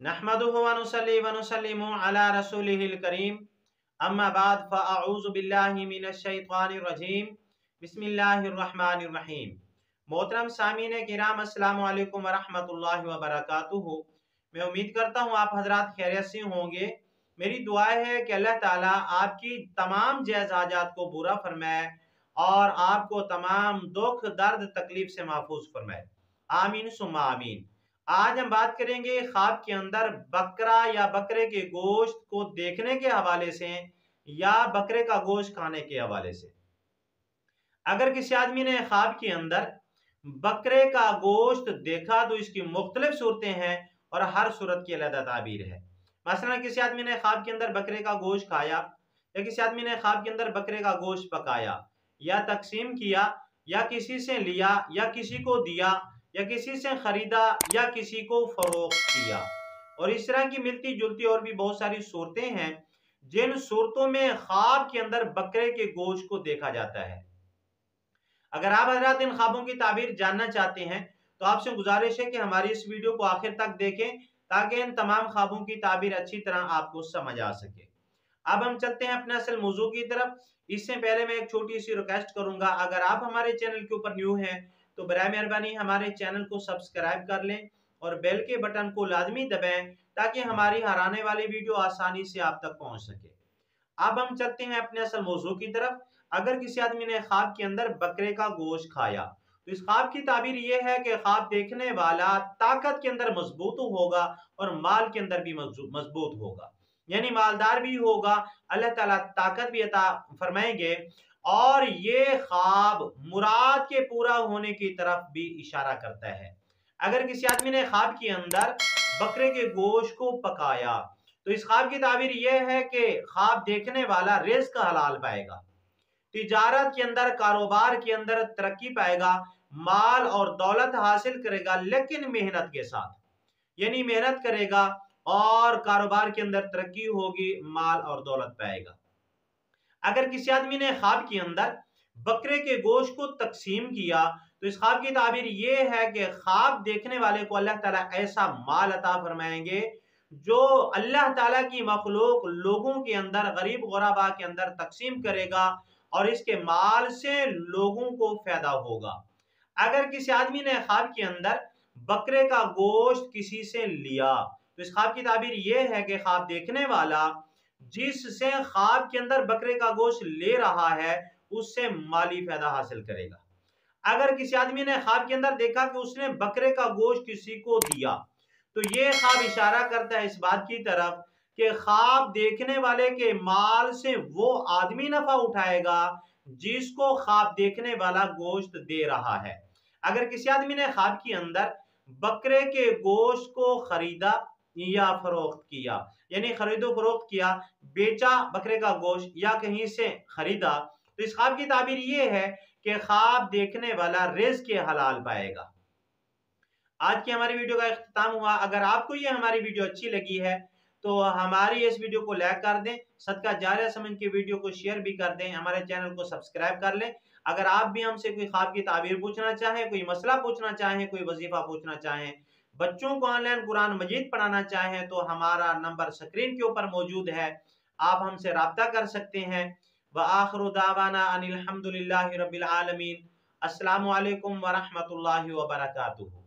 नहमदुहु व नुसल्ली व नुसल्लिमु अला रसूलिहिल करीम अम्मा बाद फ़अऊज़ु बिल्लाहि मिनश शैतानिर रजीम बिस्मिल्लाहिर रहमानिर रहीम। मोहतरम सामीन किराम अस्सलामु अलैकुम व रहमतुल्लाहि व बरकातुहू। मैं उम्मीद करता हूँ आप हजरात खैरियत से होंगे। मेरी दुआ है कि अल्लाह ताला आपकी तमाम जायज़ हाजात को पूरा फरमाए और आपको तमाम दुख दर्द तकलीफ से महफूज फरमाए। आमीन सुम्मा आमीन। आज हम बात करेंगे ख्वाब के अंदर बकरा या बकरे के गोश्त को देखने के हवाले से या बकरे का गोश्त खाने के हवाले से। अगर किसी आदमी ने ख्वाब के अंदर बकरे का गोश्त देखा तो इसकी मुख्तलिफ सूरतें हैं और हर सूरत की अलग ताबीर है। मसलन किसी आदमी ने ख्वाब के अंदर बकरे का गोश्त खाया या किसी आदमी ने ख्वाब के अंदर बकरे का गोश्त पकाया या तकसीम किया या किसी से लिया या किसी को दिया या किसी से खरीदा या किसी को फरोख्त किया, और इस तरह की मिलती जुलती और भी बहुत सारी सूरतें हैं जिन सूरतों में ख्वाब के अंदर बकरे के गोश्त को देखा जाता है। अगर आप हजरात इन ख्वाबों की ताबीर जानना चाहते हैं तो आपसे गुजारिश है कि हमारी इस वीडियो को आखिर तक देखें ताकि इन तमाम ख्वाबों की ताबीर अच्छी तरह आपको समझ आ सके। अब हम चलते हैं अपने असल मौजू की तरफ। इससे पहले मैं एक छोटी सी रिक्वेस्ट करूंगा, अगर आप हमारे चैनल के ऊपर न्यू हैं तो बराए मेहरबानी हमारे चैनल को सब्सक्राइब कर लें और बेल के बटन को लाजमी दबाएं ताकि हमारी हर आने वाली वीडियो आसानी से आप तक पहुंच सके। अब हम चलते हैं अपने असल मौजू की तरफ। अगर किसी आदमी ने ख्वाब के अंदर बकरे का गोश्त खाया तो इस ख्वाब की ताबीर यह है कि ख्वाब देखने वाला ताकत के अंदर मजबूत होगा और माल के अंदर भी मजबूत होगा, यानी मालदार भी होगा। अल्लाह ताला ताकत भी अता फरमाएंगे और ये ख्वाब मुराद के पूरा होने की तरफ भी इशारा करता है। अगर किसी आदमी ने ख्वाब के अंदर बकरे के गोश्त को पकाया तो इस ख्वाब की ताबीर यह है कि ख्वाब देखने वाला रिज़्क हलाल पाएगा, तिजारत के अंदर कारोबार के अंदर तरक्की पाएगा, माल और दौलत हासिल करेगा लेकिन मेहनत के साथ, यानी मेहनत करेगा और कारोबार के अंदर तरक्की होगी, माल और दौलत पाएगा। अगर किसी आदमी ने ख्वाब के अंदर बकरे के गोश्त को तकसीम किया तो इस ख्वाब की ताबीर यह है कि ख्वाब देखने वाले को अल्लाह ताला ऐसा माल अता फरमाएंगे जो अल्लाह ताला की मखलूक लोगों के अंदर गरीब गुरबा के अंदर तकसीम करेगा और इसके माल से लोगों को फायदा होगा। अगर किसी आदमी ने ख्वाब के अंदर बकरे का गोश्त किसी से लिया तो इस ख्वाब की ताबीर यह है कि ख्वाब देखने वाला जिससे ख्वाब के अंदर बकरे का गोश्त ले रहा है उससे माली फायदा हासिल करेगा। अगर किसी आदमी ने ख्वाब के अंदर देखा कि उसने बकरे का गोश्त किसी को दिया तो ये ख्वाब इशारा करता है इस बात की तरफ कि ख्वाब देखने वाले के माल से वो आदमी नफा उठाएगा जिसको ख्वाब देखने वाला गोश्त दे रहा है। अगर किसी आदमी ने ख्वाब के अंदर बकरे के गोश्त को खरीदा या फरोख्त किया, यानी खरीदो फरोख्त किया, बेचा बकरे का गोश्त या कहीं से खरीदा, तो इस ख्वाब की ताबीर ये है कि ख्वाब देखने वाला रिज़्क के हलाल पाएगा। आज की हमारी वीडियो का इख्तिताम हुआ। अगर आपको ये हमारी वीडियो अच्छी लगी है तो हमारी इस वीडियो को लाइक कर दें, सदका जारिया समझ के वीडियो को शेयर भी कर दें, हमारे चैनल को सब्सक्राइब कर लें। अगर आप भी हमसे कोई ख्वाब की ताबीर पूछना चाहें, कोई मसला पूछना चाहें, कोई वजीफा पूछना चाहें, बच्चों को ऑनलाइन कुरान मजीद पढ़ाना चाहें तो हमारा नंबर स्क्रीन के ऊपर मौजूद है, आप हमसे राब्ता कर सकते हैं। व आखिरु दावाना अनिल हम्दुलिल्लाहि रब्बिल आलमीन। अस्सलामु अलैकुम व रहमतुल्लाहि व बरकातुहू।